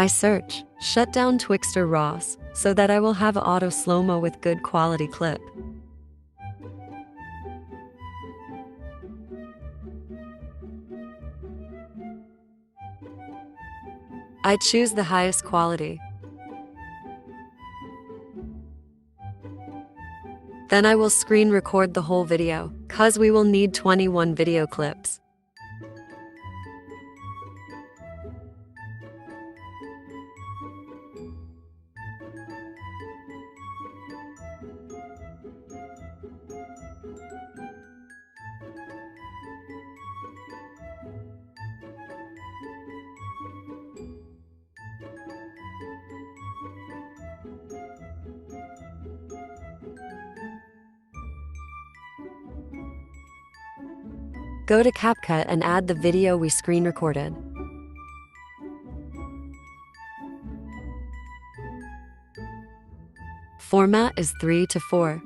I search, shut down Twixtor Ross, so that I will have auto slow-mo with good quality clip. I choose the highest quality. Then I will screen record the whole video, cause we will need 21 video clips. Go to CapCut and add the video we screen recorded. Format is 3:4.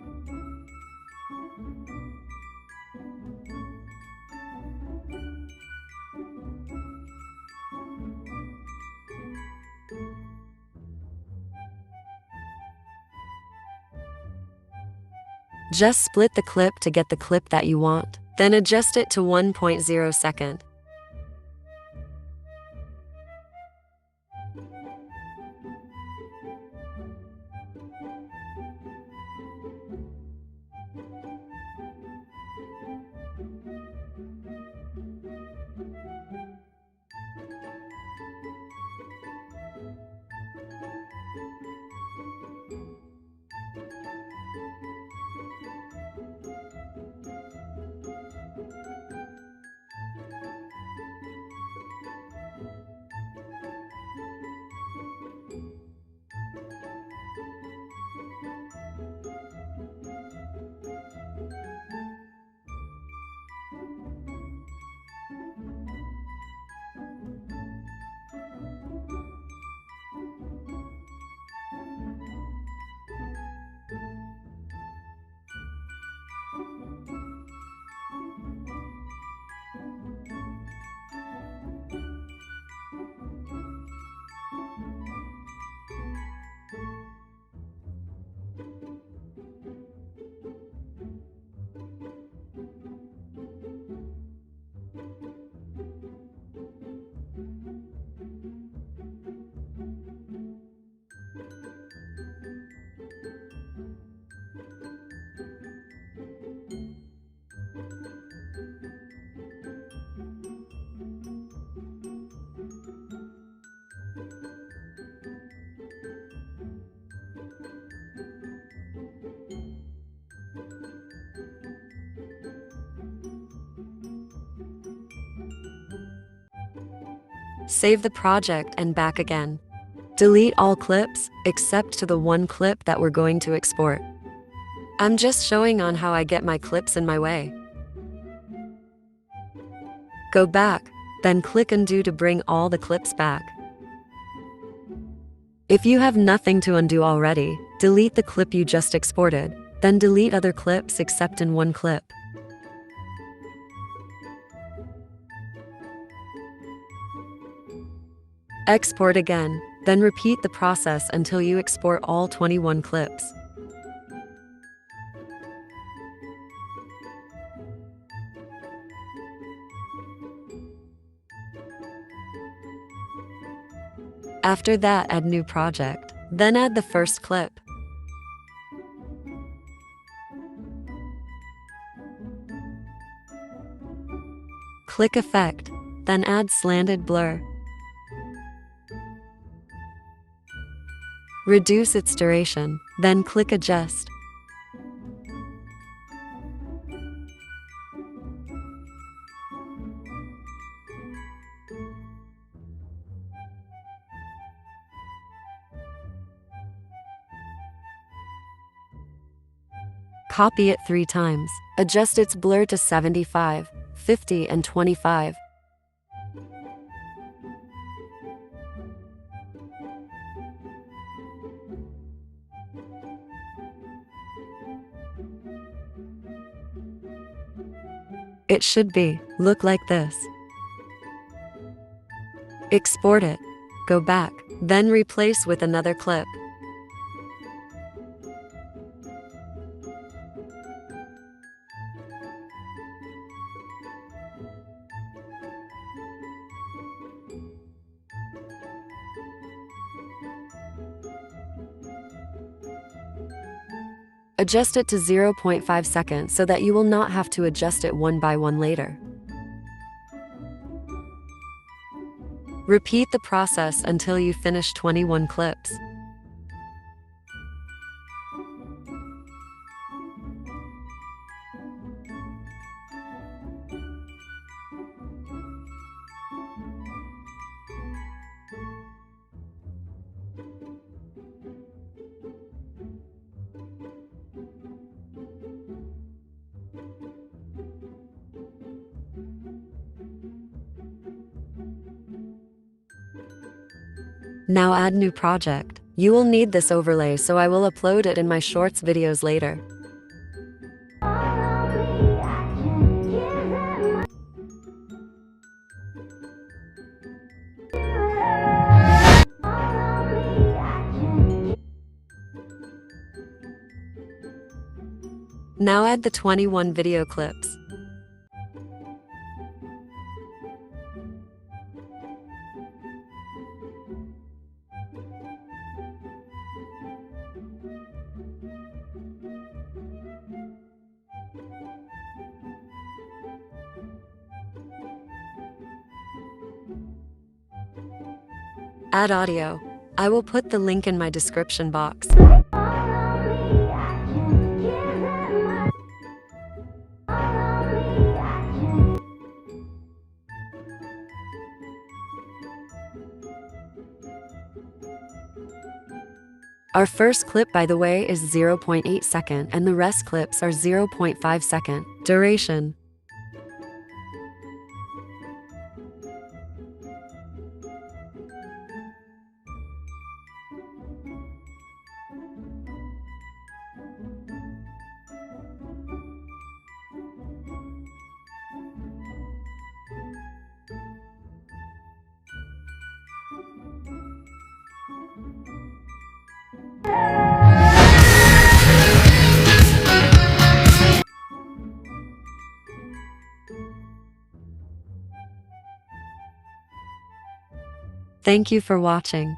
Just split the clip to get the clip that you want, then adjust it to 1.0 second. Save the project and back again. Delete all clips, except to the one clip that we're going to export. I'm just showing on how I get my clips in my way. Go back, then click undo to bring all the clips back. If you have nothing to undo already, delete the clip you just exported, then delete other clips except in one clip. Export again, then repeat the process until you export all 21 clips. After that, add new project, then add the first clip. Click Effect, then add slanted blur. Reduce its duration, then click Adjust. Copy it 3 times. Adjust its blur to 75, 50, and 25. It should look like this. Export it. Go back, Then replace with another clip. Adjust it to 0.5 seconds so that you will not have to adjust it one by one later. Repeat the process until you finish 21 clips. Now add new project. You will need this overlay, so I will upload it in my shorts videos later. Now add the 21 video clips. Add audio. I will put the link in my description box. Our first clip, by the way, is 0.8 second and the rest clips are 0.5 second duration. Thank you for watching.